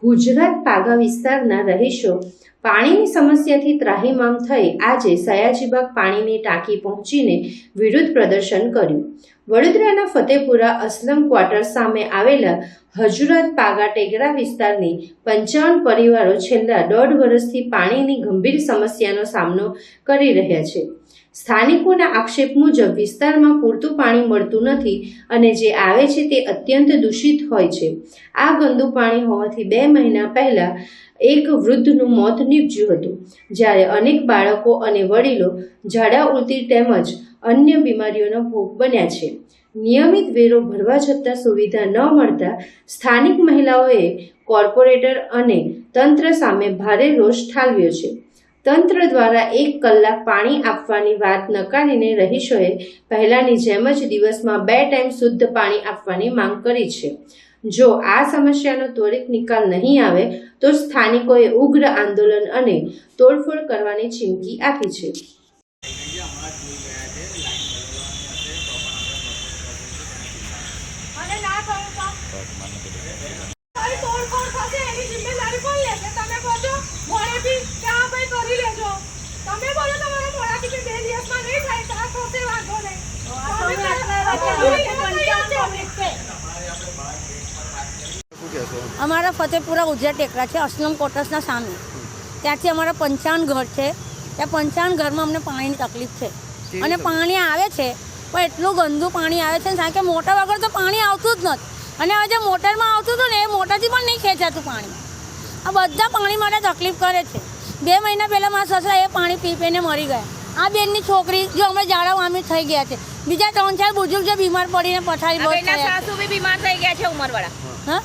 ગુજરાત પાગા વિસ્તારના રહીશો પાણીની સમસ્યાથી ત્રાહિમામ થઈ આજે સયાજીબાગ પાણીની ટાંકી પહોંચીને વિરોધ પ્રદર્શન કર્યું। વડોદરાના ફતેપુરા અસલમ ક્વાર્ટર સામે આવેલા હજુરાત પાગા ટેકરા વિસ્તારની 55 પરિવારો છેલ્લા 1.5 વર્ષથી પાણીની ગંભીર સમસ્યાનો સામનો કરી રહ્યા છે। સ્થાનિકોના આક્ષેપ મુજબ વિસ્તારમાં પૂરતું પાણી મળતું નથી અને જે આવે છે તે અત્યંત દૂષિત હોય છે। આ ગંદુ પાણી હોવાથી 2 મહિના પહેલા એક વૃદ્ધનું મોત નીપજ્યું હતું, જ્યારે અનેક બાળકો અને વડીલો ઝાડા ઉલટી તેમજ અન્ય બીમારીઓનો ભોગ બન્યા છે। નિયમિત વેરો ભરવા છતાં સુવિધા ન મળતા સ્થાનિક મહિલાઓએ કોર્પોરેટર અને તંત્ર સામે ભારે રોષ ઠાલવ્યો છે। તંત્ર દ્વારા 1 કલાક પાણી આપવાની વાત નકારીને રહીશોએ પહેલાની જેમ જ દિવસમાં 2 ટાઈમ શુદ્ધ પાણી આપવાની માંગ કરી છે। જો આ સમસ્યાનો ત્વરિત નિકાલ નહીં આવે તો સ્થાનિકોએ ઉગ્ર આંદોલન અને તોડફોડ કરવાની ચીમકી આપી છે। અમારા ફતેપુરા ઉજ્જૈન ટેકરા છે, અસલમ ક્વાર્ટર્સના સામે। ત્યાંથી અમારા 55 ઘર છે। ત્યાં 55 ઘરમાં અમને પાણીની તકલીફ છે અને પાણી આવે છે પણ એટલું ગંદુ પાણી આવે છે કારણ કે મોટર વગર તો પાણી આવતું જ નથી અને હવે જે મોટરમાં આવતું હતું ને એ મોટરથી પણ નહીં ખેંચાતું પાણી। આ બધા પાણી માટે તકલીફ કરે છે। 2 મહિના પહેલાં મારા સસરા એ પાણી પી પીને મરી ગયા। આ બેનની છોકરી જો અમે ઝાડા વામી થઈ ગયા છે, બીજા 3-4 બુજુર્ગ જે બીમાર પડીને પથારી બહુ સાસુ બી બીમાર થઈ ગયા છે ઉંમરવાળા। હા,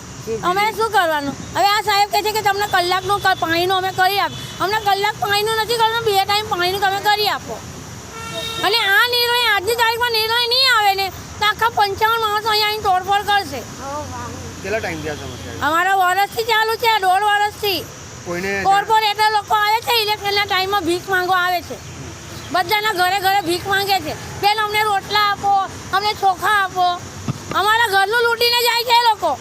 અમે શું કરવાનું? હવે આ સાહેબ કહે છે કે તમને કલાકનું પાણીનું અમે કરી આપો। અમને કલાક પાણીનું નથી કરવાનું, 2 ટાઈમ પાણીનું તમે કરી આપો। અને આ નિર્ણય આજની તારીખમાં નિર્ણય નહીં આવે ને તો આખા 55 માણસો અહીંયા આવીને તોડફોડ કરશે। કેટલા ટાઈમ થયા સમસ્યા? અમારા વર્ષથી ચાલુ છે, 1.5 વર્ષથી। કોર્પોરેટર લોકો આવે છે, ઇલેક્શનના ટાઈમમાં ભીખ માંગવા આવે છે, બધાના ઘરે ઘરે ભીખ માંગે છે। બેન અમને રોટલા આપો, અમને ચોખા આપો। અમારા ઘરનું લૂંટીને જાય છે એ લોકો,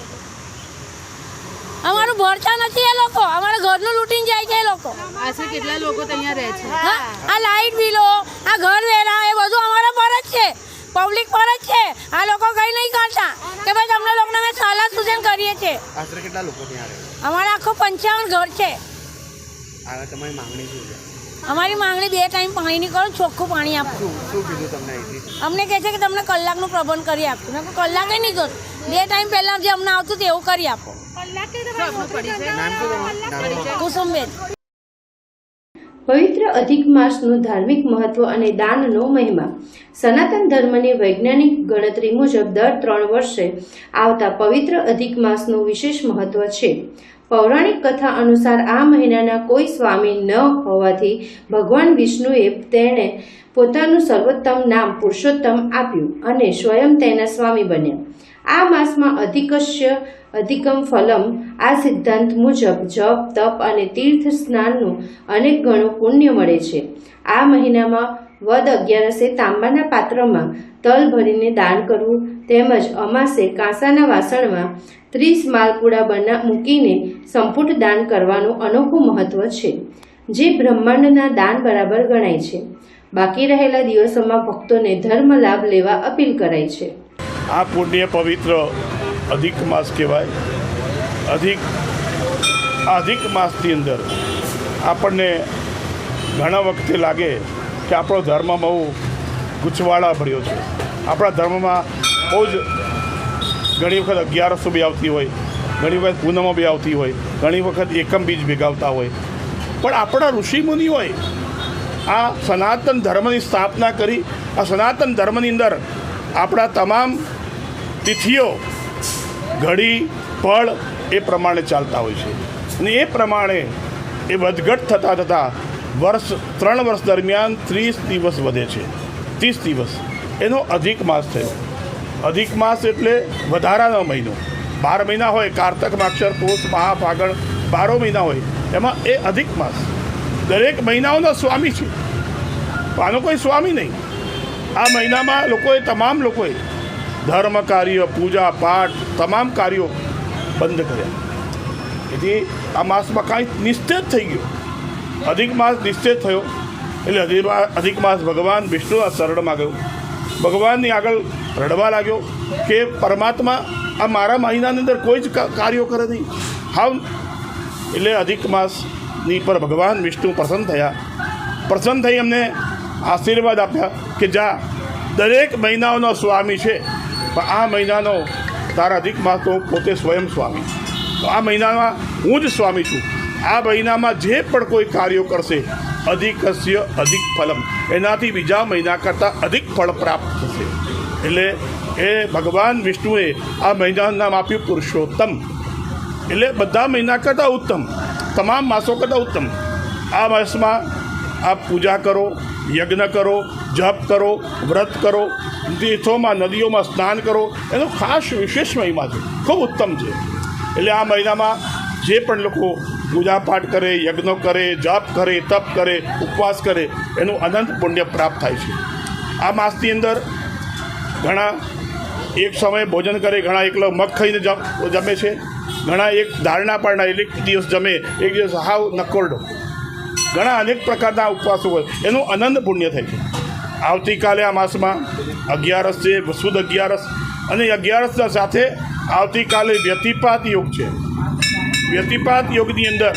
અમારું ભરતા નથી એ લોકો, અમારા ઘરનું લૂંટીને જાય છે એ લોકો। આશરે કેટલા લોકો અહીંયા રહે છે? આ લાઇટ બિલો, આ ઘર વેરા એ બધું અમારા પર જ છે, પબ્લિક પર જ છે। આ લોકો કંઈ નહીં કરતા કે ભાઈ તમને લોકોને અમે સલાહ સૂચન કરીએ છીએ। આશરે કેટલા લોકો ત્યાં રહે? અમારા આખો 55 ઘર છે। આગળ તમારી માંગણી શું છે? અમારી માંગણી 2 ટાઈમ પાણીની કરો, ચોખ્ખું પાણી આપો। શું કીધું તમને અહીંથી? અમને કહે છે કે તમને કલાકનું પ્રબંધ કરી આપશું। મેં કહ્યું કલાકે નહીં જોતું, 2 ટાઈમ પહેલાં જે અમને આવતું હતું એવું કરી આપો। કુસુમબેન। પવિત્ર અધિક માસનું ધાર્મિક મહત્વ અને દાનનો મહિમા। સનાતન ધર્મની વૈજ્ઞાનિક ગણતરી મુજબ દર 3 વર્ષે આવતા પવિત્ર અધિક માસનું વિશેષ મહત્વ છે। પૌરાણિક કથા અનુસાર આ મહિનાના કોઈ સ્વામી ન હોવાથી ભગવાન વિષ્ણુએ તેણે પોતાનું સર્વોત્તમ નામ પુરુષોત્તમ આપ્યું અને સ્વયં તેના સ્વામી બન્યા। આ માસમાં અધિકસ્ય અધિકમ ફલમ, આ સિદ્ધાંત મુજબ જપ, તપ અને તીર્થ સ્નાનનું અનેક ગણું પુણ્ય મળે છે। આ મહિનામાં વદ 11 તાંબાના પાત્રમાં તલ ભરીને દાન કરવું તેમજ અમાસે કાંસાના વાસણમાં 30 માલપુડા મૂકીને સંપુટ દાન કરવાનું અનોખું મહત્વ છે, જે બ્રહ્માંડના દાન બરાબર ગણાય છે। બાકી રહેલા દિવસોમાં ભક્તોને ધર્મ લાભ લેવા અપીલ કરાય છે। આ પુણ્ય પવિત્ર અધિક માસ કહેવાય। અધિક માસની અંદર આપણને ઘણા વખતે લાગે કે આપણો ધર્મ બહુ ગૂંચવાડા ભર્યો છે। આપણા ધર્મમાં બહુ જ ઘણી વખત 1100 બી આવતી હોય, ઘણી વખત પૂનમો બી આવતી હોય, ઘણી વખત એકમ બીજ ભેગાવતા હોય, પણ આપણા ઋષિમુનિ હોય આ સનાતન ધર્મની સ્થાપના કરી। આ સનાતન ધર્મની અંદર આપણા તમામ તિથિઓ, ઘડી, પળ એ પ્રમાણે ચાલતા હોય છે અને એ પ્રમાણે એ વધઘટ થતાં 3 વર્ષ દરમિયાન 30 દિવસ વધે છે। 30 દિવસ એનો અધિક માસ થયો। અધિક માસ એટલે વધારાનો મહિનો। 12 મહિના હોય, કારતક, માક્ષર, પોષ, મહા, ફાગણ 12 મહિના હોય, એમાં એ અધિક માસ દરેક મહિનાઓનો સ્વામી છે, આનો કોઈ સ્વામી નહીં। આ મહિનામાં તમામ લોકોએ ધર્મ કાર્ય, પૂજા પાઠ, તમામ કાર્યો બંધ કર્યા। એથી આ માસમાં કાંઈ નિશ્ચિત થઈ ગયું, અધિક માસ નિશ્ચિત થયો એટલે અધિક માસ ભગવાન વિષ્ણુના શરણમાં ગયો, ભગવાનની આગળ રડવા લાગ્યો કે પરમાત્મા આ મારા મહિનાની અંદર કોઈ જ કાર્યો કરે નહીં હાવ. એટલે અધિક માસની પર ભગવાન વિષ્ણુ પ્રસન્ન થઈ એમને આશીર્વાદ આપ્યા કે જા, દરેક મહિનાઓનો સ્વામી છે પણ આ મહિનાનો તારા અધિક માસ તો પોતે સ્વયં સ્વામી, તો આ મહિનામાં હું જ સ્વામી છું. આ મહિનામાં જે પણ કોઈ કાર્યો કરશે અધિકસ્ય અધિક ફલમ, એનાથી બીજા મહિના કરતાં અધિક ફળ પ્રાપ્ત થશે. એટલે એ ભગવાન વિષ્ણુએ આ મહિનાનું નામ આપ્યું પુરુષોત્તમ, એટલે બધા મહિના કરતાં ઉત્તમ, તમામ માસો કરતાં ઉત્તમ. આ માસમાં આપ પૂજા કરો, યજ્ઞ કરો, જપ કરો, વ્રત કરો, તીર્થોમાં નદીઓમાં સ્નાન કરો, એનો ખાસ વિશેષ મહિમા છે, ખૂબ ઉત્તમ છે. એટલે આ મહિનામાં જે પણ લોકો પૂજાપાઠ કરે, યજ્ઞો કરે, જપ કરે, તપ કરે, ઉપવાસ કરે, એનું અનંત પુણ્ય પ્રાપ્ત થાય છે. આ માસની અંદર ઘણા એક સમયે ભોજન કરે, ઘણા એકલો મગ ખાઈને જમે છે, ઘણા એક ધારણા પાડના એક દિવસ જમે, એક દિવસ હાવ નકોરડો, ઘણા અનેક પ્રકારના ઉપવાસો હોય, એનું અનંત પુણ્ય થાય છે. આવતીકાલે આ માસમાં 11 છે, સુદ 11, અને 11 સાથે આવતીકાલે વ્યતિપાત યોગ છે. વ્યતિપાત યોગની અંદર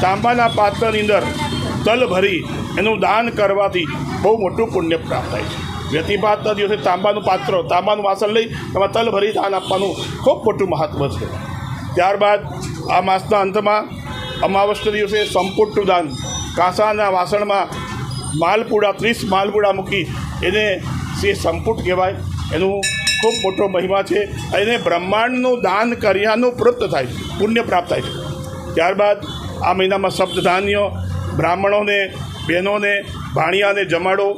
તાંબાના પાત્રની અંદર તલ ભરી એનું દાન કરવાથી બહુ મોટું પુણ્ય પ્રાપ્ત થાય છે. વ્યતિપાતના દિવસે તાંબાનું પાત્ર, તાંબાનું વાસણ લઈ એમાં તલ ભરી દાન આપવાનું ખૂબ મોટું મહત્ત્વ છે. ત્યારબાદ આ માસના અંતમાં અમાવસના દિવસે સંપુટનું દાન, કાંસાના વાસણમાં માલપુડા 30 માલપુડા મૂકી એને તે સંપુટ કહેવાય, એનું ખૂબ મોટો મહિમા છે. એને બ્રહ્માંડનું દાન કર્યાનું પ્રાપ્ત થાય છે, પુણ્ય પ્રાપ્ત થાય છે. ત્યારબાદ આ મહિનામાં સપ્તધાન્ય બ્રાહ્મણોને, બહેનોને, ભાણિયાને જમાડો.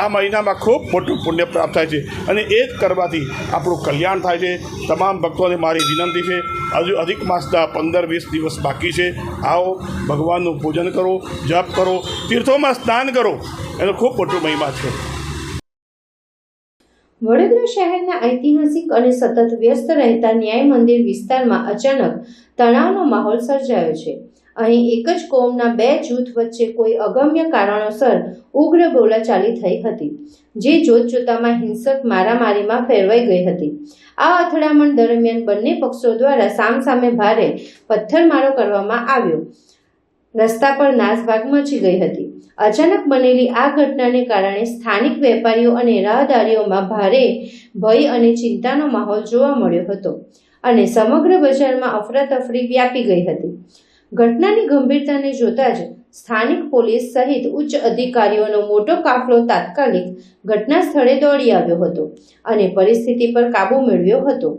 આ મહિનામાં ખૂબ મોટું પુણ્ય પ્રાપ્ત થાય છે અને એ જ કરવાથી આપણું કલ્યાણ થાય છે. તમામ ભક્તોને મારી વિનંતી છે, હજુ અધિક માસના 15-20 દિવસ બાકી છે. આવો, ભગવાનનું પૂજન કરો, જપ કરો, તીર્થોમાં સ્નાન કરો, એનો ખૂબ મોટો મહિમા છે. વડોદરા શહેરના ઐતિહાસિક અને સતત વ્યસ્ત રહેતા ન્યાય મંદિર વિસ્તારમાં અચાનક તણાવનો માહોલ સર્જાયો છે. અહીં એક જ કોમના 2 જૂથ વચ્ચે કોઈ અગમ્ય કારણોસર ઉગ્ર બોલાચાલી થઈ હતી, જે જોતજોતામાં હિંસક મારામારીમાં ફેરવાઈ ગઈ હતી. આ અથડામણ દરમિયાન બંને પક્ષો દ્વારા સામસામે ભારે પથ્થરમારો કરવામાં આવ્યો. રસ્તા પર નાસભાગ મચી ગઈ હતી. અચાનક બનેલી આ ઘટનાને કારણે સ્થાનિક વેપારીઓ અને રાહદારીઓમાં ભારે ભય અને ચિંતાનો માહોલ જોવા મળ્યો હતો અને સમગ્ર બજારમાં અફરાતફરી વ્યાપી ગઈ હતી. ઘટનાની ગંભીરતાને જોતા જ સ્થાનિક પોલીસ સહિત ઉચ્ચ અધિકારીઓનો મોટો કાફલો તાત્કાલિક ઘટના સ્થળે દોડી આવ્યો હતો અને પરિસ્થિતિ પર કાબૂ મેળવ્યો હતો.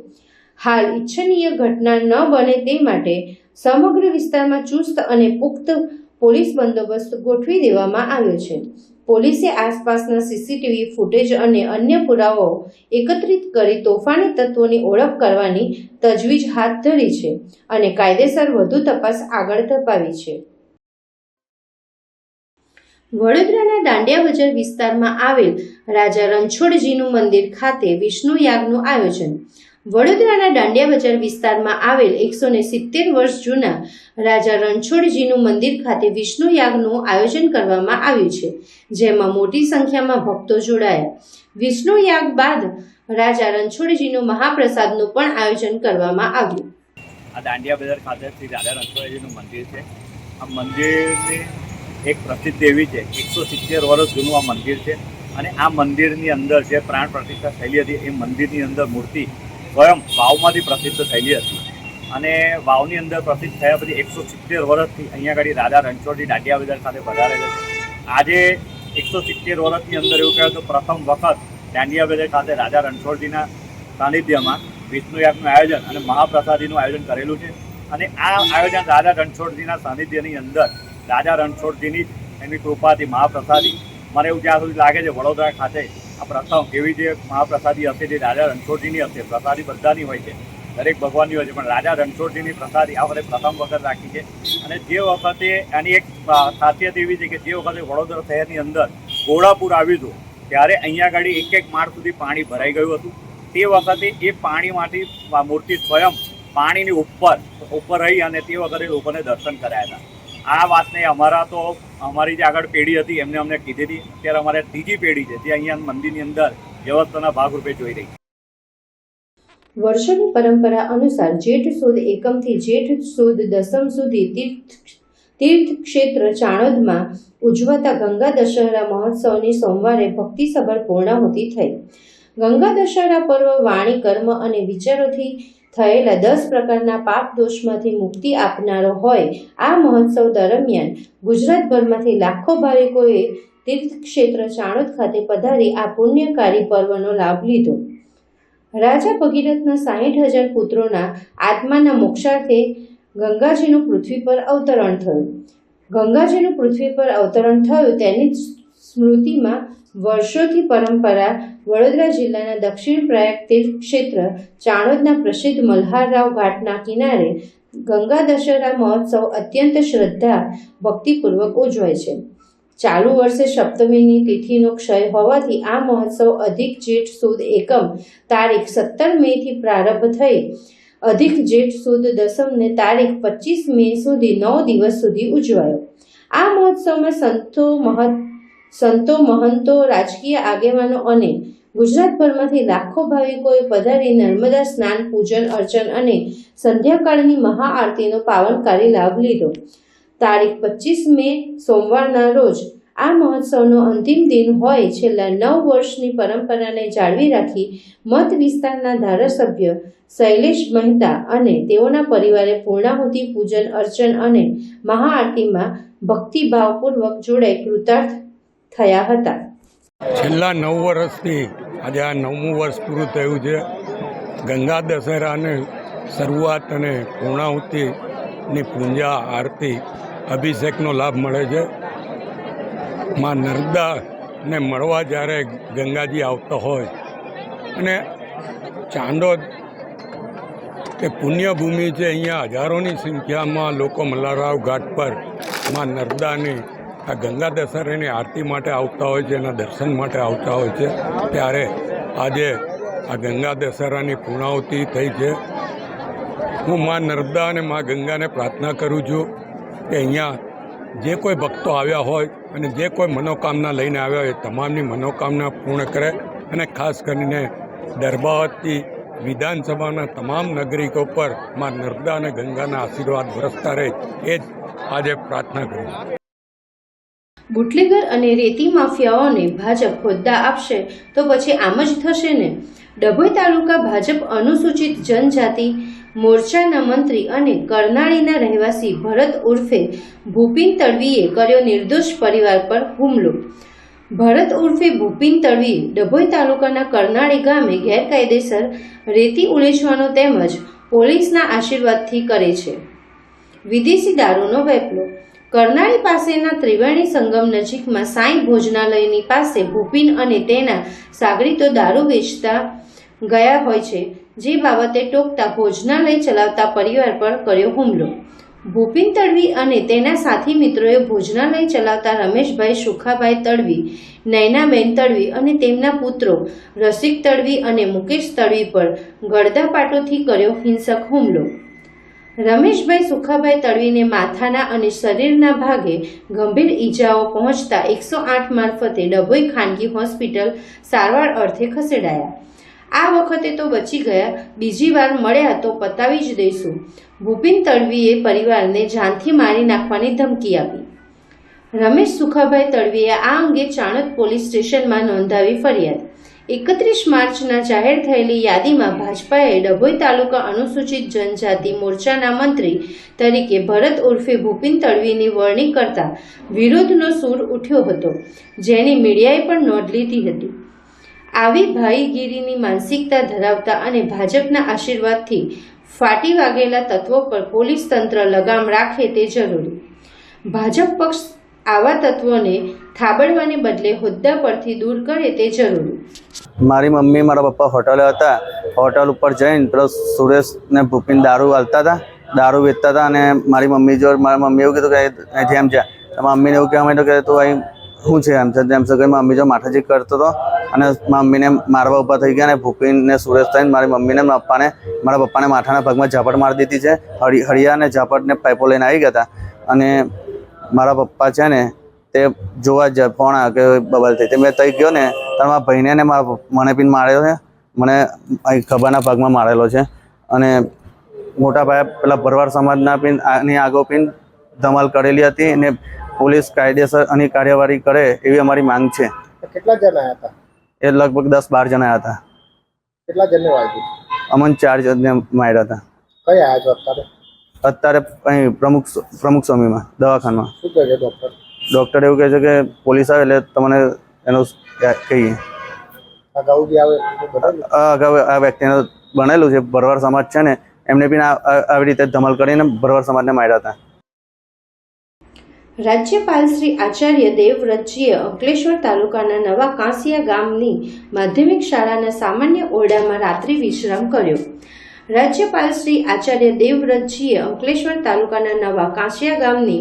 હાલ ઇચ્છનીય ઘટના ન બને તે માટે સમગ્ર વિસ્તારમાં ચુસ્ત અને પુખ્ત પોલીસ બંદોબસ્ત ગોઠવી દેવામાં આવ્યો છે. પોલીસે આસપાસના સીસીટીવી ફૂટેજ અને અન્ય પુરાવાઓ એકત્રિત કરી તોફાની તત્વોની ઓળખ કરવાની તજવીજ હાથ ધરી છે અને કાયદેસર વધુ તપાસ આગળ ધપાવી છે. વડોદરાના દાંડિયા બજાર વિસ્તારમાં આવેલ રાજા રણછોડજીનું મંદિર ખાતે વિષ્ણુ યાગનું આયોજન. વડોદરાના દાંડિયા બજાર વિસ્તારમાં આવેલ 170 વર્ષ જૂના રાજા રણછોડજીનું મંદિર ખાતે વિષ્ણુ યાગનું આયોજન કરવામાં આવ્યું છે, જેમાં મોટી સંખ્યામાં ભક્તો જોડાયા. વિષ્ણુ યાગ બાદ રાજા રણછોડજીનું મહાપ્રસાદનું પણ આયોજન કરવામાં આવ્યું. આ દાંડિયા બજાર ખાતે શ્રી રાજા રણછોડજીનું મંદિર છે. આ મંદિરની એક પ્રસિદ્ધ એવી છે, 170 વર્ષ જૂનું આ મંદિર છે અને આ મંદિરની અંદર જે પ્રાણ પ્રતિષ્ઠા થયેલી હતી એ મંદિરની અંદર મૂર્તિ સ્વયં વાવમાંથી પ્રસિદ્ધ થયેલી હતી અને વાવની અંદર પ્રસિદ્ધ થયા પછી 170 વર્ષથી અહીંયા આગળ રાજા રણછોડજી દાંડિયા બજાર ખાતે પધારેલા છે. આજે 170 વર્ષની અંદર એવું કહેવાય તો પ્રથમ વખત દાંડિયા બજાર ખાતે રાજા રણછોડજીના સાનિધ્યમાં વિષ્ણુ યાગનું આયોજન અને મહાપ્રસાદીનું આયોજન કરેલું છે અને આ આયોજન રાજા રણછોડજીના સાનિધ્યની અંદર રાજા રણછોડજીની એની કૃપાથી મહાપ્રસાદી, મને એવું જ્યાં સુધી લાગે છે વડોદરા ખાતે આ પ્રથમ એવી જે મહાપ્રસાદી હશે જે રાજા રણછોડજીની હશે. પ્રસાદી બધાની હોય છે, દરેક ભગવાનની હોય છે, પણ રાજા રણછોડજીની પ્રસાદી આ વખતે પ્રથમ વખત રાખી છે. અને જે વખતે એની એક ખાસિયત એવી છે કે જે વખતે વડોદરા શહેરની અંદર ઘોડાપુર આવ્યું હતું ત્યારે અહીંયા આગળ એક માળ સુધી પાણી ભરાઈ ગયું હતું. તે વખતે એ પાણીમાંથી મૂર્તિ સ્વયં પાણીની ઉપર રહી અને તે વખતે લોકોને દર્શન કરાયા હતા. આ વાતને અમારી જે આગળ પેઢી હતી એમને અમને કીધી હતી. અત્યારે અમારે ત્રીજી પેઢી છે જે અહીંયા મંદિરની અંદર વ્યવસ્થાના ભાગરૂપે જોઈ રહી. વર્ષોની પરંપરા અનુસાર જેઠ સુદ એકમથી જેઠ સુદ દસમ સુધી તીર્થ ક્ષેત્ર ચાણોદમાં ઉજવાતા ગંગા દશહરા મહોત્સવની સોમવારે ભક્તિસભર પૂર્ણાહુતિ થઈ. ગંગા દશહરા પર્વ વાણી, કર્મ અને વિચારોથી થયેલા 10 પ્રકારના પાપ દોષમાંથી મુક્તિ આપનારો હોય. આ મહોત્સવ દરમિયાન ગુજરાતભરમાંથી લાખો ભાવિકોએ તીર્થ ક્ષેત્ર ચાણોદ ખાતે પધારી આ પુણ્યકારી પર્વનો લાભ લીધો. રાજા ભગીરથના 60,000 પુત્રોના આત્માના મોક્ષાર્થે ગંગાજીનું પૃથ્વી પર અવતરણ થયું. ગંગાજીનું પૃથ્વી પર અવતરણ થયું તેની સ્મૃતિમાં વર્ષોથી પરંપરા વડોદરા જિલ્લાના દક્ષિણ પ્રયાગ તીર્થ ક્ષેત્ર ચાણોદના પ્રસિદ્ધ મલ્હારરાવ ઘાટના કિનારે ગંગા દશહરા મહોત્સવ અત્યંત શ્રદ્ધા ભક્તિપૂર્વક ઉજવાય છે. ચાલુ વર્ષે સપ્તમીની તિથિનો ક્ષય હોવાથી આ મહોત્સવ અધિક જેઠ સુદ એકમ તારીખ 17 મેથી પ્રારંભ થઈ અધિક જેઠ સુદ દસમને તારીખ 25 મે સુધી 9 દિવસ સુધી ઉજવાયો. આ મહોત્સવમાં સંતો, મહંતો, રાજકીય આગેવાનો અને ગુજરાતભરમાંથી લાખો ભાવિકોએ પધારી નર્મદા સ્નાન, પૂજન અર્ચન અને સંધ્યાકાળની મહાઆરતીનો પાવનકારી લાભ લીધો. તારીખ 25 મે સોમવારના રોજ આ મહોત્સવનો અંતિમ દિન હોય. છેલ્લા 9 વર્ષની પરંપરાને જાળવી રાખી મત વિસ્તારના ધારાસભ્ય શૈલેષ મહેતા અને તેઓના પરિવારે પૂર્ણાહુતિ, પૂજન અર્ચન અને મહાઆરતીમાં ભક્તિભાવપૂર્વક જોડાઈ કૃતાર્થ થયા હતા. છેલ્લા 9 વર્ષથી આજે આ 9મું વર્ષ પૂરું થયું છે. ગંગા દશહરાની શરૂઆત અને પૂર્ણાહુતિની પૂજા, આરતી, અભિષેકનો લાભ મળે છે. માં નર્મદાને મળવા જ્યારે ગંગાજી આવતા હોય અને ચાંદોદ એ પુણ્યભૂમિ છે. અહીંયા હજારોની સંખ્યામાં લોકો મલ્હારરાવ ઘાટ પર માં નર્મદાની આ ગંગા દશહરાની આરતી માટે આવતા હોય છે, એના દર્શન માટે આવતા હોય છે. ત્યારે આજે આ ગંગા દશહરાની પૂર્ણાહુતિ થઈ છે. હું માં નર્મદા અને માં ગંગાને પ્રાર્થના કરું છું કે અહીંયા જે કોઈ ભક્તો આવ્યા હોય અને જે કોઈ મનોકામના લઈને આવ્યા હોય તમામની મનોકામના પૂર્ણ કરે અને ખાસ કરીને દરબાવતી વિધાનસભાના તમામ નાગરિકો પર માં નર્મદા અને ગંગાના આશીર્વાદ વરસતા રહે એ જ આજે પ્રાર્થના કરું. બુટલેગર અને રેતી માફિયાઓને ભાજપ હોદ્દા આપશે તો પછી આમ જ થશે ને. ડભોઈ તાલુકા ભાજપ અનુસૂચિત જનજાતિ મોરચાના મંત્રી અને કરનાળીના રહેવાસી ભરત ઉર્ફે ભૂપિન તડવીએ કર્યો નિર્દોષ પરિવાર પર હુમલો. ભરત ઉર્ફે ભૂપિન તડવીએ ડભોઈ તાલુકાના કરનાળી ગામે ગેરકાયદેસર રેતી ઉલેચવાનો તેમજ પોલીસના આશીર્વાદથી કરે છે વિદેશી દારૂનો વેપલો. કરનાળી પાસેના ત્રિવેણી સંગમ નજીકમાં સાંઈ ભોજનાલયની પાસે ભૂપિન અને તેના સાગરીતો દારૂ વેચતા ગયા હોય છે, જે બાબતે ટોકતા ભોજનાલય ચલાવતા પરિવાર પર કર્યો હુમલો. ભૂપિન તડવી અને તેના સાથી મિત્રોએ ભોજનાલય ચલાવતા રમેશભાઈ સુખાભાઈ તડવી, નૈનાબેન તડવી અને તેમના પુત્રો રસિક તડવી અને મુકેશ તડવી પર ગળદાપાટોથી કર્યો હિંસક હુમલો. રમેશભાઈ સુખાભાઈ તડવીને માથાના અને શરીરના ભાગે ગંભીર ઈજાઓ પહોંચતા 108 મારફતે ડભોઈ ખાનગી હોસ્પિટલ સારવાર અર્થે ખસેડાયા. આ વખતે તો બચી ગયા, બીજી વાર મળ્યા તો પતાવી જ દઈશું. ભૂપિન તડવીએ પરિવારને જાનથી મારી નાખવાની ધમકી આપી. રમેશ સુખાભાઈ તડવીએ આ અંગે ચાણોદ પોલીસ સ્ટેશનમાં નોંધાવી ફરિયાદ. 31 માર્ચના જાહેર થયેલી યાદીમાં ભાજપાએ ડભોઈ તાલુકા અનુસૂચિત જનજાતિ મોરચાના મંત્રી તરીકે ભરત ઉર્ફે ભૂપિન તડવીની વરણી કરતા વિરોધનો સૂર ઉઠ્યો હતો, જેની મીડિયાએ પણ નોંધ લીધી હતી. આવી ભાઈગીરીની માનસિકતા ધરાવતા અને ભાજપના આશીર્વાદથી ફાટી વાગેલા તત્વો પર પોલીસ તંત્ર લગામ રાખે તે જરૂરી. ભાજપ પક્ષ આવા તત્વોને થાબડવાને બદલે હોદ્દા પરથી દૂર કરે તે જરૂરી. મારી મમ્મી મારા પપ્પા હોટલે હતા. હોટલ ઉપર જઈને પેલો સુરેશ ને ભૂપિન દારૂ હાલતા હતા, દારૂ વેચતા હતા અને મારી મમ્મી જો મારા મમ્મી એવું કીધું કે અહીંથી એમ છે. મમ્મીને એવું કહેવા માંડ્યું કે તું અહીં શું છે એમ છે કે મમ્મી જો માથાજી કરતો હતો અને મમ્મીને મારવા ઊભા થઈ ગયા ને ભૂપીને સુરેશ થઈને મારી મમ્મીને મારા પપ્પાને માથાના ભાગમાં ઝાપટ મારી દીધી છે. હળિયા અને ઝાપટને પાઇપો લઈને આવી ગયા હતા અને મારા પપ્પા છે ને તે જોવા જ ફોન આવ્યો કે બબલ થઈ. મેં તઈ ગયો ને ત્યારે મારા ભાઈને ને મને પીને માર્યો છે, મને અહીં ખભાના ભાગમાં મારેલો છે અને મોટા ભાઈ પેલા ભરવાડ સમાજના પીને આગળ પીને ધમાલ કરેલી હતી અને પોલીસ કાયદેસર અને કાર્યવાહી કરે એવી અમારી માંગ છે. કેટલા જણા આવ્યા હતા? એ લગભગ 10-12 જણા આવ્યા હતા. કેટલા જણને વાગ્યું? અમને 4 જણને માર્યા હતા. કઈ આવ્યા છો અત્યારે? અત્યારે અહીં પ્રમુખ સ્વામીમાં દવાખાનામાં. શું કહે છે ડૉક્ટર? ડૉક્ટર એવું કહે છે કે પોલીસ આવે એટલે તમને એનું કહીએ. અગાઉ બી આવે અગાઉ આ વ્યક્તિને બનેલું છે, ભરવાડ સમાજ છે ને એમને બી આવી રીતે ધમાલ કરીને ભરવાડ સમાજને માર્યા હતા. રાજ્યપાલ શ્રી આચાર્ય દેવવ્રતજીએ અંકલેશ્વર તાલુકાના નવા કાંસિયા ગામની માધ્યમિક શાળાના સામાન્ય ઓરડામાં રાત્રિ વિશ્રામ કર્યો. રાજ્યપાલ શ્રી આચાર્ય દેવવ્રતજીએ અંકલેશ્વર તાલુકાના નવા કાંસિયા ગામની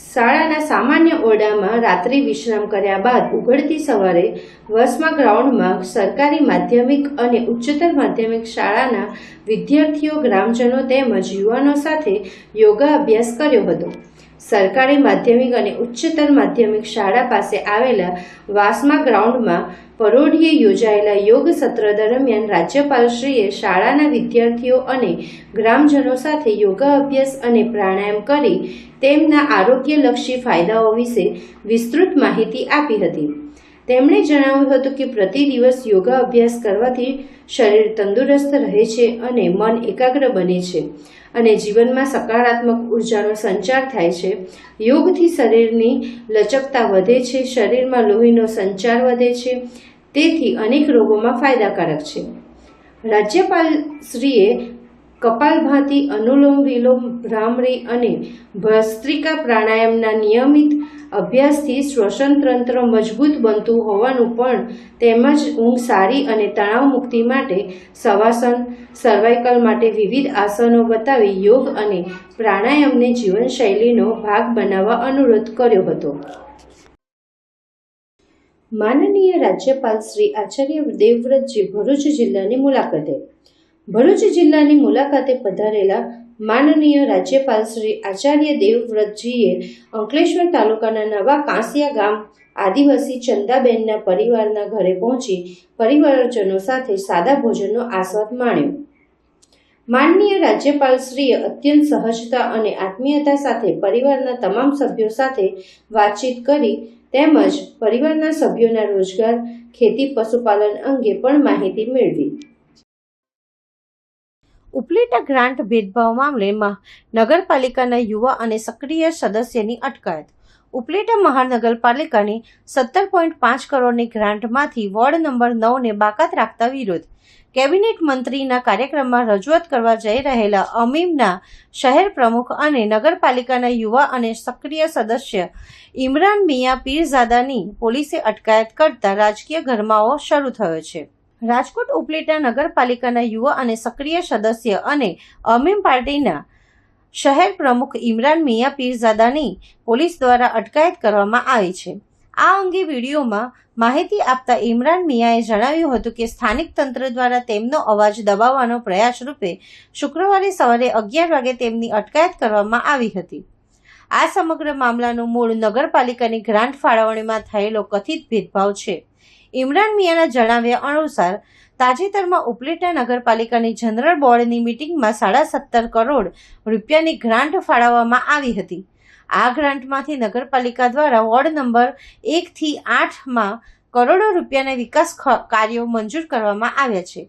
શાળાના સામાન્ય ઓરડામાં રાત્રિ વિશ્રામ કર્યા બાદ ઉઘડતી સવારે વસમા ગ્રાઉન્ડમાં સરકારી માધ્યમિક અને ઉચ્ચતર માધ્યમિક શાળાના વિદ્યાર્થીઓ, ગ્રામજનો તેમજ યુવાનો સાથે યોગા અભ્યાસ કર્યો હતો. સરકારી માધ્યમિક અને ઉચ્ચતર માધ્યમિક શાળા પાસે આવેલા વાસમા ગ્રાઉન્ડમાં પરોઢિયે યોજાયેલા યોગ સત્ર દરમિયાન રાજ્યપાલશ્રીએ શાળાના વિદ્યાર્થીઓ અને ગ્રામજનો સાથે યોગા અભ્યાસ અને પ્રાણાયામ કરી તેમના આરોગ્યલક્ષી ફાયદાઓ વિશે વિસ્તૃત માહિતી આપી હતી. તેમણે જણાવ્યું હતું કે પ્રતિ દિવસ યોગા અભ્યાસ કરવાથી શરીર તંદુરસ્ત રહે છે અને મન એકાગ્ર બને છે અને જીવનમાં સકારાત્મક ઉર્જાનો સંચાર થાય છે. યોગથી શરીરની લચકતા વધે છે, શરીરમાં લોહીનો સંચાર વધે છે, તેથી અનેક રોગોમાં ફાયદાકારક છે. રાજ્યપાલશ્રીએ કપાલભાતિ, અનુલોમ વિલોમ, ભ્રામરી અને ભસ્ત્રિકા પ્રાણાયામના નિયમિત અભ્યાસથી શ્વસન તંત્ર મજબૂત બનતું હોવાનું પણ તેમજ ઊંઘ સારી અને તણાવ મુક્તિ માટે શવાસન, સર્વાઇકલ માટે વિવિધ આસનો બતાવી યોગ અને પ્રાણાયામને જીવનશૈલીનો ભાગ બનાવવા અનુરોધ કર્યો હતો. માનનીય રાજ્યપાલ શ્રી આચાર્ય દેવવ્રતજી ભરૂચ જિલ્લાની મુલાકાતે. ભરૂચ જિલ્લાની મુલાકાતે પધારેલા માનનીય રાજ્યપાલ શ્રી આચાર્ય દેવવ્રતજીએ અંકલેશ્વર તાલુકાના નવા કાંસિયા ગામ આદિવાસી ચંદાબેનના પરિવારના ઘરે પહોંચી પરિવારજનો સાથે સાદા ભોજનનો આસ્વાદ માણ્યો. માનનીય રાજ્યપાલશ્રીએ અત્યંત સહજતા અને આત્મીયતા સાથે પરિવારના તમામ સભ્યો સાથે વાતચીત કરી તેમજ પરિવારના સભ્યોના રોજગાર, ખેતી, પશુપાલન અંગે પણ માહિતી મેળવી. ઉપલેટા ગ્રાન્ટ ભેદભાવ મામલે નગરપાલિકાના યુવા અને સક્રિય સદસ્યની અટકાયત. ઉપલેટા મહાનગરપાલિકાની 17.5 કરોડની ગ્રાન્ટમાંથી વોર્ડ નંબર 9ને બાકાત રાખતા વિરોધ. કેબિનેટ મંત્રીના કાર્યક્રમમાં રજૂઆત કરવા જઈ રહેલા અમીમના શહેર પ્રમુખ અને નગરપાલિકાના યુવા અને સક્રિય સદસ્ય ઇમરાન મિયા પીરઝાદાની પોલીસે અટકાયત કરતા રાજકીય ગરમાવો શરૂ થયો છે. રાજકોટ ઉપલેટા નગરપાલિકાના યુવા અને સક્રિય સદસ્ય અને અમીમ પાર્ટીના શહેર પ્રમુખ ઇમરાન મિયા પીરઝાદાની પોલીસ દ્વારા અટકાયત કરવામાં આવી છે. આ અંગે વિડીયોમાં માહિતી આપતા ઇમરાન મિયાએ જણાવ્યું હતું કે સ્થાનિક તંત્ર દ્વારા તેમનો અવાજ દબાવવાનો પ્રયાસ રૂપે શુક્રવારે સવારે 11 વાગે તેમની અટકાયત કરવામાં આવી હતી. આ સમગ્ર મામલાનું મૂળ નગરપાલિકાની ગ્રાન્ટ ફાળવણીમાં થયેલો કથિત ભેદભાવ છે. ઇમરાન મિયાના જણાવ્યા અનુસાર તાજેતરમાં ઉપલેટા નગરપાલિકાની જનરલ બોર્ડની મિટિંગમાં 17.5 કરોડ રૂપિયાની ગ્રાન્ટ ફાળવવામાં આવી હતી. આ ગ્રાન્ટમાંથી નગરપાલિકા દ્વારા વોર્ડ નંબર 1 થી 8માં કરોડો રૂપિયાના વિકાસ કાર્યો મંજૂર કરવામાં આવ્યા છે,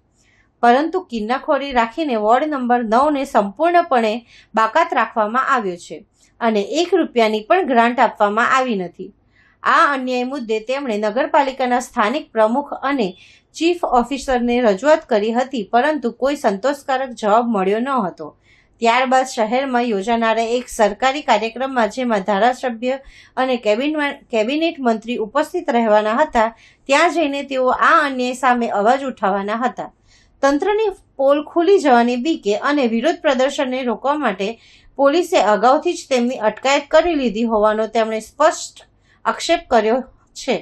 પરંતુ કિન્નાખોરી રાખીને વોર્ડ નંબર 9ને સંપૂર્ણપણે બાકાત રાખવામાં આવ્યો છે અને 1 રૂપિયાની પણ ગ્રાન્ટ આપવામાં આવી નથી. આ અન્યાય મુદ્દે તેમણે નગરપાલિકાના સ્થાનિક પ્રમુખ અને ચીફ ઓફિસરને રજૂઆત કરી હતી, પરંતુ કોઈ સંતોષકારક જવાબ મળ્યો ન હતો. ત્યારબાદ શહેરમાં યોજાનારા એક સરકારી કાર્યક્રમમાં જેમાં ધારાસભ્ય અને કેબિનેટ મંત્રી ઉપસ્થિત રહેવાના હતા, ત્યાં જઈને તેઓ આ અન્યાય સામે અવાજ ઉઠાવવાના હતા. તંત્રની પોલ ખુલી જવાની બીકે અને વિરોધ પ્રદર્શનને રોકવા માટે પોલીસે અગાઉથી જ તેમની અટકાયત કરી લીધી હોવાનો તેમણે સ્પષ્ટ આક્ષેપ કર્યો છે.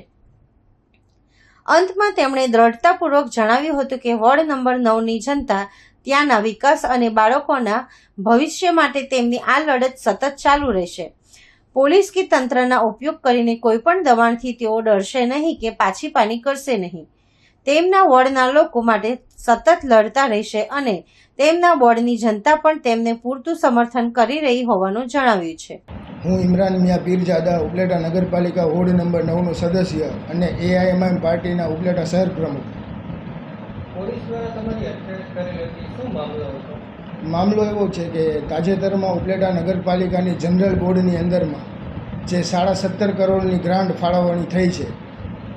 અંતમાં તેમણે દ્રઢતાપૂર્વક જણાવ્યું હતું કે વોર્ડ નંબર 9ની જનતા ત્યાંના વિકાસ અને બાળકોના ભવિષ્ય માટે તેમની આ લડત સતત ચાલુ રહેશે. પોલીસ કે તંત્રના ઉપયોગ કરીને કોઈપણ દબાણથી તેઓ ડરશે નહીં કે પાછીપાની કરશે નહીં. તેમના વોર્ડના લોકો માટે સતત લડતા રહેશે અને તેમના વોર્ડની જનતા પણ તેમને પૂરતું સમર્થન કરી રહી હોવાનું જણાવ્યું છે. હું ઇમરાન મિયા પીરજાદા ઉપલેટા નગરપાલિકા વોર્ડ નંબર 9નો સદસ્ય અને AIMIM પાર્ટીના ઉપલેટા શહેર પ્રમુખ. મામલો એવો છે કે તાજેતરમાં ઉપલેટા નગરપાલિકાની જનરલ બોર્ડની અંદરમાં જે 17.5 કરોડની ગ્રાન્ટ ફાળવણી થઈ છે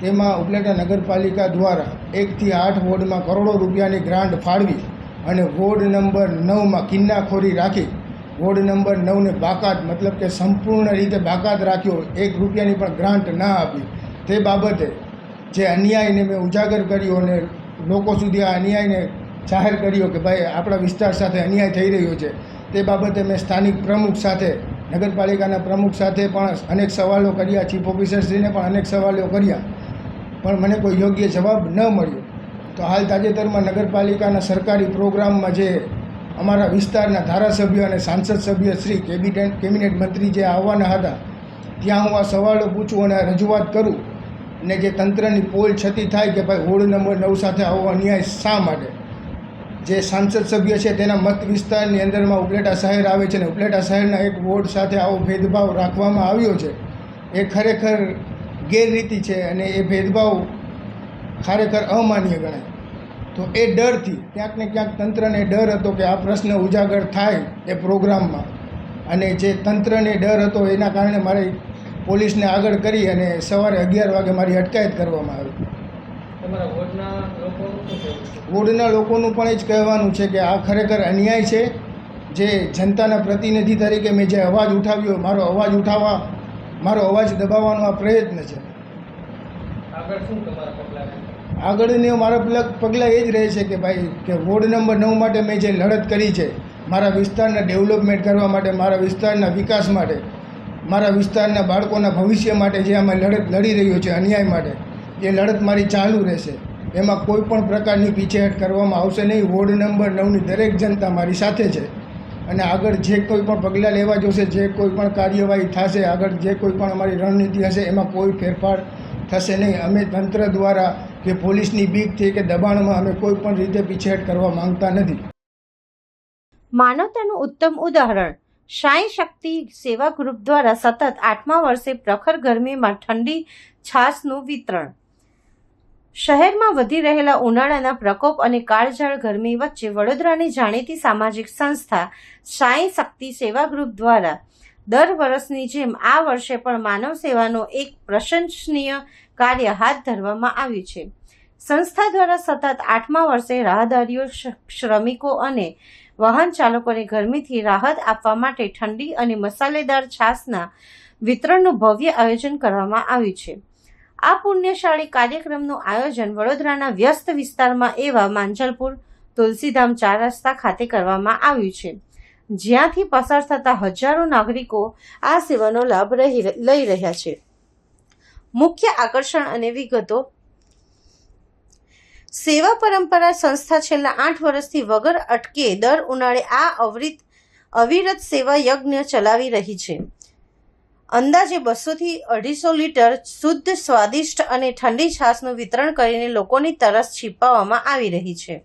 તેમાં ઉપલેટા નગરપાલિકા દ્વારા 1 થી 8 વોર્ડમાં કરોડો રૂપિયાની ગ્રાન્ટ ફાળવી અને વોર્ડ નંબર 9માં કિન્નાખોરી રાખી વોર્ડ નંબર 9ને બાકાત મતલબ કે સંપૂર્ણ રીતે બાકાત રાખ્યો, 1 રૂપિયાની પણ ગ્રાન્ટ ના આપી. તે બાબતે જે અન્યાયને મેં ઉજાગર કર્યો અને લોકો સુધી આ અન્યાયને જાહેર કર્યો કે ભાઈ આપણા વિસ્તાર સાથે અન્યાય થઈ રહ્યો છે. તે બાબતે મેં સ્થાનિક પ્રમુખ સાથે, નગરપાલિકાના પ્રમુખ સાથે પણ અનેક સવાલો કર્યા, ચીફ ઓફિસરશ્રીને પણ અનેક સવાલો કર્યા, પણ મને કોઈ યોગ્ય જવાબ ન મળ્યો. તો હાલ તાજેતરમાં નગરપાલિકાના સરકારી પ્રોગ્રામમાં જે અમારા વિસ્તારના ધારાસભ્ય અને સાંસદ સભ્ય શ્રી કેબિનેટ મંત્રી જે આવવાના હતા, ત્યાં હું આ સવાલો પૂછું અને રજૂઆત કરું ને જે તંત્રની પોલ છતી થાય કે ભાઈ વોર્ડ નંબર 9 સાથે આવો અન્યાય શા માટે. જે સાંસદ સભ્ય છે તેના મત વિસ્તારની અંદરમાં ઉપલેટા શહેર આવે છે ને ઉપલેટા શહેરના એક વોર્ડ સાથે આવો ભેદભાવ રાખવામાં આવ્યો છે, એ ખરેખર ગેરરીતિ છે અને એ ભેદભાવ ખરેખર અમાન્ય ગણાય. તો એ ડરથી ક્યાંક ને ક્યાંક તંત્રને ડર હતો કે આ પ્રશ્ન ઉજાગર થાય એ પ્રોગ્રામમાં, અને જે તંત્રને ડર હતો એના કારણે મારે પોલીસને આગળ કરી અને સવારે 11 વાગે મારી અટકાયત કરવામાં આવી. વોર્ડના લોકોનું પણ એ જ કહેવાનું છે કે આ ખરેખર અન્યાય છે. જે જનતાના પ્રતિનિધિ તરીકે મેં જે અવાજ ઉઠાવ્યો, મારો અવાજ દબાવવાનો આ પ્રયત્ન છે. આગળની મારા પગલાં એ જ રહે છે કે ભાઈ કે વોર્ડ નંબર 9 માટે મેં જે લડત કરી છે, મારા વિસ્તારના ડેવલપમેન્ટ કરવા માટે, મારા વિસ્તારના વિકાસ માટે, મારા વિસ્તારના બાળકોના ભવિષ્ય માટે જે અમે લડત લડી રહ્યો છે અન્યાય માટે, એ લડત મારી ચાલુ રહેશે. એમાં કોઈ પણ પ્રકારની પીછેહટ કરવામાં આવશે નહીં. વોર્ડ નંબર 9ની દરેક જનતા મારી સાથે છે અને આગળ જે કોઈ પણ પગલાં લેવા જોશે, જે કોઈ પણ કાર્યવાહી થશે, આગળ જે કોઈ પણ અમારી રણનીતિ હશે એમાં કોઈ ફેરફાર થશે નહીં. અમે તંત્ર દ્વારા કે પોલીસની બીકથી કે દબાણમાં અમે કોઈ પણ રીતે પીછેહટ કરવા માંગતા નથી. માનવતાનું ઉત્તમ ઉદાહરણ સાંઈ શક્તિ સેવા ગ્રુપ દ્વારા સતત 8મા વર્ષે પ્રખર ગરમીમાં ઠંડી છાશનું વિતરણ. શહેરમાં વધી રહેલા ઉનાળાના પ્રકોપ અને કાળઝાળ ગરમી વચ્ચે વડોદરાની જાણીતી સામાજિક સંસ્થા સાંઈ શક્તિ સેવા ગ્રુપ દ્વારા દર વર્ષની જેમ આ વર્ષે પણ માનવ સેવાનો એક પ્રશંસનીય કાર્ય હાથ ધરવામાં આવ્યું છે. સંસ્થા દ્વારા સતત 8મા વર્ષે રાહદારીઓ, શ્રમિકો અને વાહન ચાલકોને ગરમીથી રાહત આપવા માટે ઠંડી અને મસાલેદાર છાશના વિતરણનું ભવ્ય આયોજન કરવામાં આવ્યું છે. આ પુણ્યશાળી કાર્યક્રમનું આયોજન વડોદરાના વ્યસ્ત વિસ્તારમાં એવા માંજલપુર, તુલસીધામ 4 રસ્તા ખાતે કરવામાં આવ્યું છે, જ્યાંથી પસાર થતા હજારો નાગરિકો આ સેવાનો લાભ લઈ રહ્યા છે. મુખ્ય આકર્ષણ અને વિગતો. સેવા પરંપરા સંસ્થા છેલ્લા 8 વર્ષથી વગર અટકે દર ઉનાળે આ અવિરત સેવા યજ્ઞ ચલાવી રહી છે. અંદાજે 200 થી 250 લીટર શુદ્ધ, સ્વાદિષ્ટ અને ઠંડી છાશનું વિતરણ કરીને લોકોની તરસ છીપાવવામાં આવી રહી છે.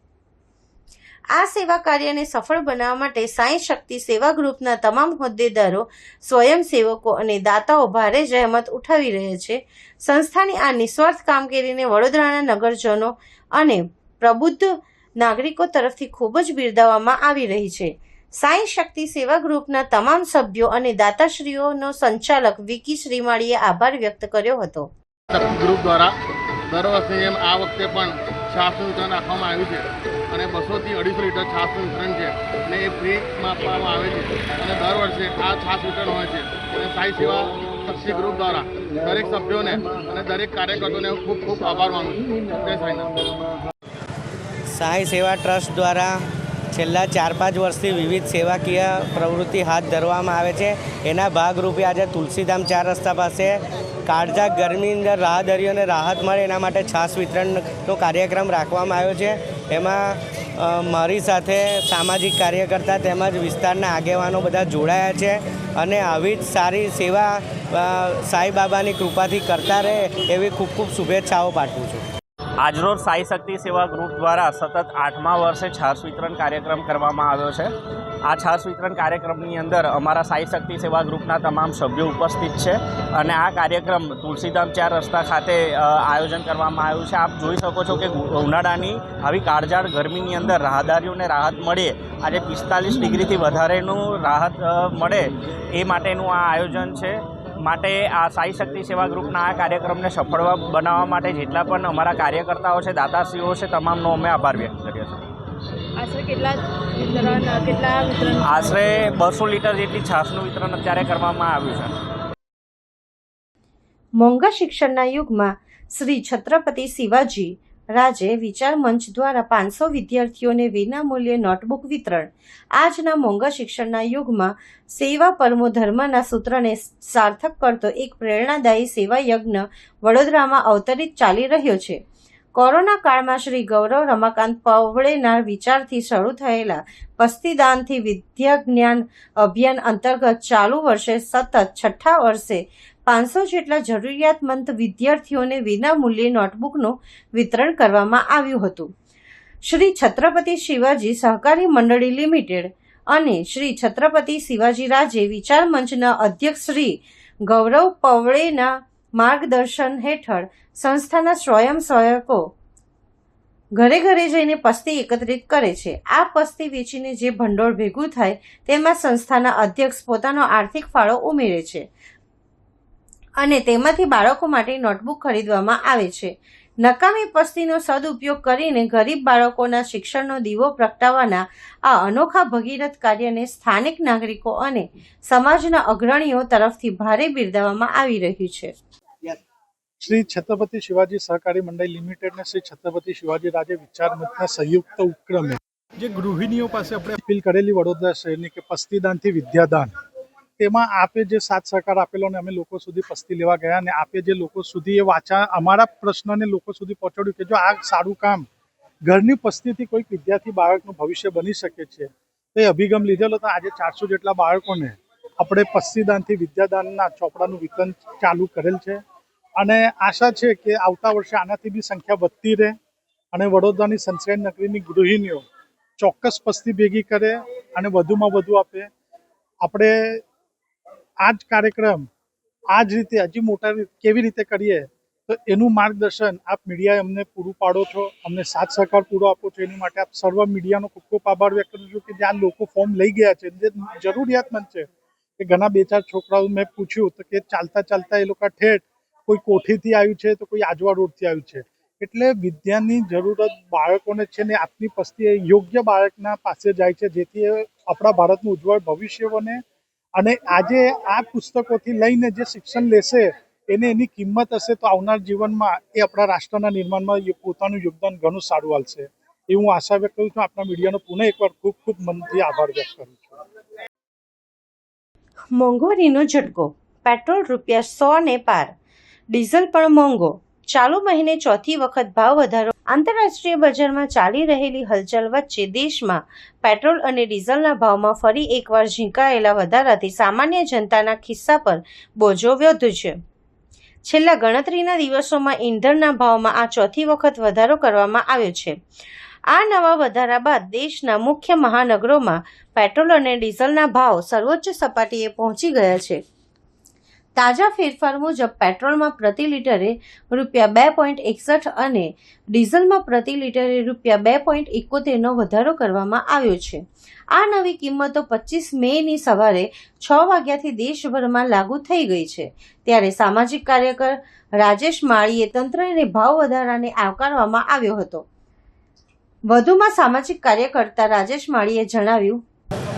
આ સેવા કાર્યને સફળ બનાવવા માટે સાંઈ શક્તિ સેવા ગ્રુપના તમામ હોદ્દેદારો, સ્વયંસેવકો અને દાતાઓ ભારે જહેમત ઉઠાવી રહ્યા છે. સંસ્થાની આ નિસ્વાર્થ કામગીરીને વડોદરાના નગરજનો અને પ્રબુદ્ધ નાગરિકો તરફથી ખૂબ જ બિરદાવવામાં આવી રહી છે. સાંઈ શક્તિ સેવા ગ્રુપના તમામ સભ્યો અને દાતાશ્રીઓનો સંચાલક વિકી શ્રીમાળીએ આભાર વ્યક્ત કર્યો હતો. ગ્રુપ દ્વારા દર વર્ષની જેમ આ વખતે પણ છાશનું વિતરણ રાખવામાં આવ્યું છે અને 200 થી 250 લીટર છાશનું વિતરણ છે અને એ ફ્રીમાં આપવામાં આવે છે અને દર વર્ષે આ છાશ વિતરણ હોય છે. અને સાંઈ સેવા શક્તિ ગ્રુપ દ્વારા દરેક સભ્યોને અને દરેક કાર્યકર્તાઓને ખૂબ ખૂબ આભાર માનું છું. જય સાંઈનાથ. સાંઈ સેવા ટ્રસ્ટ દ્વારા છેલ્લા 4-5 વર્ષથી વિવિધ સેવાકીય પ્રવૃત્તિ હાથ ધરવામાં આવે છે. એના ભાગરૂપે આજે તુલસીધામ 4 રસ્તા પાસે કાળઝાળ ગરમીની અંદર રાહદારીઓને રાહત મળે એના માટે છાશ વિતરણનો કાર્યક્રમ રાખવામાં આવ્યો છે. એમાં મારી સાથે સામાજિક કાર્યકર્તા તેમજ વિસ્તારના આગેવાનો બધા જોડાયા છે અને આવી જ સારી સેવા સાંઈબાબાની કૃપાથી કરતા રહે એવી ખૂબ ખૂબ શુભેચ્છાઓ પાઠવું છું. આજરોજ સાઈ શક્તિ સેવા ગ્રુપ દ્વારા સતત 8મા વર્ષે છાશ વિતરણ કાર્યક્રમ કરવામાં આવ્યો છે. આ છાશ વિતરણ કાર્યક્રમની અંદર અમારા સાઈ શક્તિ સેવા ગ્રુપના તમામ સભ્યો ઉપસ્થિત છે અને આ કાર્યક્રમ તુલસીધામ 4 રસ્તા ખાતે આયોજન કરવામાં આવ્યું છે. આપ જોઈ શકો છો કે ઉનાળાની આવી કાળઝાળ ગરમીની અંદર રાહદારીઓને રાહત મળે, આજે 45 ડિગ્રીથી વધારેનું રાહત મળે એ માટેનું આ આયોજન છે. માટે આ સાઈ શક્તિ સેવા ગ્રુપના આ કાર્યક્રમને સફળ બનાવવા માટે જેટલા પણ અમારા કાર્યકર્તાઓ છે, દાતાશ્રીઓ છે, તમામનો અમે આભાર વ્યક્ત કર્યો છે. આશરે 200 લીટર જેટલી છાશનું વિતરણ અત્યારે કરવામાં આવ્યું છે. મોંઘા શિક્ષણના યુગમાં શ્રી છત્રપતિ શિવાજી રાજે વિચાર મંચ દ્વારા 500 વિદ્યાર્થીઓને વિનામૂલ્યે નોટબુક વિતરણ. આજના મોંઘા શિક્ષણના યુગમાં સેવા પરમો ધર્મના સૂત્રને સાર્થક કરતો એક પ્રેરણાદાયી સેવા યજ્ઞ વડોદરામાં અવતરિત ચાલી રહ્યો છે. કોરોના કાળમાં શ્રી ગૌરવ રમાકાંત પવળેના વિચારથી શરૂ થયેલા પસ્તીદાનથી વિદ્યા જ્ઞાન અભિયાન અંતર્ગત ચાલુ વર્ષે સતત 6થા વર્ષે 500 જેટલા જરૂરિયાતમંદ વિદ્યાર્થીઓને વિનામૂલ્યે નોટબુકનું વિતરણ કરવામાં આવ્યું હતું. શ્રી છત્રપતિ શિવાજી સહકારી મંડળી લિમિટેડ અને શ્રી છત્રપતિ શિવાજી રાજે વિચાર મંચના અધ્યક્ષ શ્રી ગૌરવ પવળેના માર્ગદર્શન હેઠળ સંસ્થાના સ્વયંસેવકો ઘરે ઘરે જઈને પસ્તી એકત્રિત કરે છે. આ પસ્તી વેચીને જે ભંડોળ ભેગું થાય તેમાં સંસ્થાના અધ્યક્ષ પોતાનો આર્થિક ફાળો ઉમેરે છે અને તેમાંથી બાળકો માટે નોટબુક ખરીદવામાં આવે છે. નકામી પસ્તીનો સદુપયોગ કરીને ગરીબ બાળકોના શિક્ષણનો દીવો પ્રગટાવવાના આ અનોખા ભગીરથ કાર્યને સ્થાનિક નાગરિકો અને સમાજના અગ્રણીઓ તરફથી ભારે બિરદાવવામાં આવી રહ્યું છે. શ્રી છત્રપતિ શિવાજી સહકારી મંડળ લિમિટેડ ને શ્રી છત્રપતિ શિવાજી રાજે વિચાર મંચના સંયુક્ત ઉપક્રમે જે ગૃહિણીઓ પાસે આપણે અપીલ કરેલી વડોદરા શહેરની કે પસ્તીદાનથી વિદ્યાદાન, તેમાં આપે જે સાથ સહકાર આપેલો ને અમે લોકો સુધી પસ્તી લેવા ગયા અને આપે જે લોકો સુધી એ અમારા પ્રશ્નને લોકો સુધી પહોંચાડ્યું કે જો આ સારું કામ ઘરની પસ્તીથી કોઈક વિદ્યાર્થી બાળકનું ભવિષ્ય બની શકે છે તો એ અભિગમ લીધેલો. તો આજે 400 જેટલા બાળકોને આપણે પસ્તીદાનથી વિદ્યાદાનના ચોપડાનું વિતરણ ચાલુ કરેલ છે અને આશા છે કે આવતા વર્ષે આનાથી બી સંખ્યા વધતી રહે અને વડોદરાની સંસ્કારી નગરીની ગૃહિણીઓ ચોક્કસ પસ્તી ભેગી કરે અને વધુમાં વધુ આપે. આપણે આ જ કાર્યક્રમ આ જ રીતે હજી મોટા કેવી રીતે કરીએ તો એનું માર્ગદર્શન આપ મીડિયાએ અમને પૂરું પાડો છો, અમને સાથ સહકાર પૂરો આપો છો. એની માટે આપ સર્વ મીડિયાનો ખૂબ ખૂબ આભાર વ્યક્ત કરું છું કે જે આ લોકો ફોર્મ લઈ ગયા છે, જે જરૂરિયાતમંદ છે. કે ઘણા 2-4 છોકરાઓ મેં પૂછ્યું તો કે ચાલતા ચાલતા એ લોકો ઠેઠ કોઈ કોઠીથી આવ્યું છે તો કોઈ આજવા રોડથી આવ્યું છે. એટલે વિદ્યાની જરૂરત બાળકોને છે ને આપની પસ્તી યોગ્ય બાળકના પાસે જાય છે જેથી આપણા ભારતનું ઉજ્જવળ ભવિષ્ય બને. અને આજે આ પુસ્તકોથી લઈને જે શિક્ષણ લેશે એને એની કિંમત હશે તો આવનાર જીવનમાં એ આપણા રાષ્ટ્રના નિર્માણમાં પોતાનું યોગદાન ઘણું સારું આપશે. એ હું આશા વ્યક્ત કરું છું. આપણા મીડિયાનો પુનઃ એકવાર ખૂબ ખૂબ મનથી આભાર વ્યક્ત કરું છું. મોંઘવારીનો ઝટકો. પેટ્રોલ ₹100 ને પાર, ડીઝલ પણ મોંઘો. ચાલુ મહિને ચોથી વખત ભાવ વધારો. આંતરરાષ્ટ્રીય બજારમાં ચાલી રહેલી હલચલ વચ્ચે દેશમાં પેટ્રોલ અને ડીઝલના ભાવમાં ફરી એકવાર ઝીંકાયેલા વધારાથી સામાન્ય જનતાના ખિસ્સા પર બોજો વધ્યો છે. છેલ્લા ગણતરીના દિવસોમાં ઈંધણના ભાવમાં આ ચોથી વખત વધારો કરવામાં આવ્યો છે. આ નવા વધારા બાદ દેશના મુખ્ય મહાનગરોમાં પેટ્રોલ અને ડીઝલના ભાવ સર્વોચ્ચ સપાટીએ પહોંચી ગયા છે. તાજા ફેરફાર મુજબ પેટ્રોલમાં પ્રતિ લીટરે ₹2.61 અને ડીઝલમાં પ્રતિ લીટરે ₹2.71નો વધારો કરવામાં આવ્યો છે. આ નવી કિંમતો 25 મેની સવારે 6 વાગ્યાથી દેશભરમાં લાગુ થઈ ગઈ છે. ત્યારે સામાજિક કાર્યકર રાજેશ માળીએ તંત્રને ભાવ વધારાને આવકારવામાં આવ્યો હતો. વધુમાં સામાજિક કાર્યકર્તા રાજેશ માળીએ જણાવ્યું,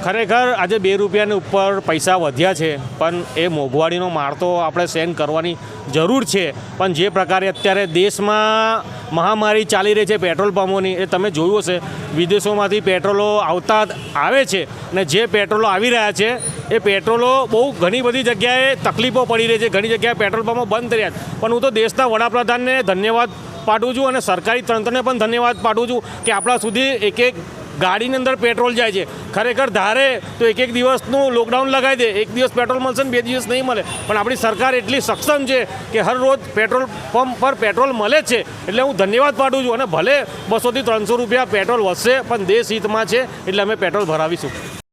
ખરેખર આજે ₹2ની ઉપર પૈસા વધ્યા છે પણ એ મોંઘવારીનો માર તો આપણે સહન કરવાની જરૂર છે. પણ જે પ્રકારે અત્યારે દેશમાં મહામારી ચાલી રહી છે પેટ્રોલ પંપોની, એ તમે જોયું હશે વિદેશોમાંથી પેટ્રોલો આવે છે અને જે પેટ્રોલો આવી રહ્યા છે એ પેટ્રોલો બહુ ઘણી બધી જગ્યાએ તકલીફો પડી રહી છે, ઘણી જગ્યાએ પેટ્રોલ પંપો બંધ થઈ રહ્યા છે. પણ હું તો દેશના વડાપ્રધાનને ધન્યવાદ પાઠવું છું અને સરકારી તંત્રને પણ ધન્યવાદ પાઠવું છું કે આપણા સુધી એક એક ગાડીની અંદર પેટ્રોલ જાય છે. ખરેખર ધારે તો એક દિવસનું લોકડાઉન લગાવી દે, એક દિવસ પેટ્રોલ મળશે ને 2 દિવસ નહીં મળે, પણ આપણી સરકાર એટલી સક્ષમ છે કે હર રોજ પેટ્રોલ પંપ પર પેટ્રોલ મળે જ છે. એટલે હું ધન્યવાદ પાઠવું છું અને ભલે 200 થી 300 રૂપિયા પેટ્રોલ વધશે પણ દેશ હિતમાં છે એટલે અમે પેટ્રોલ ભરાવીશું.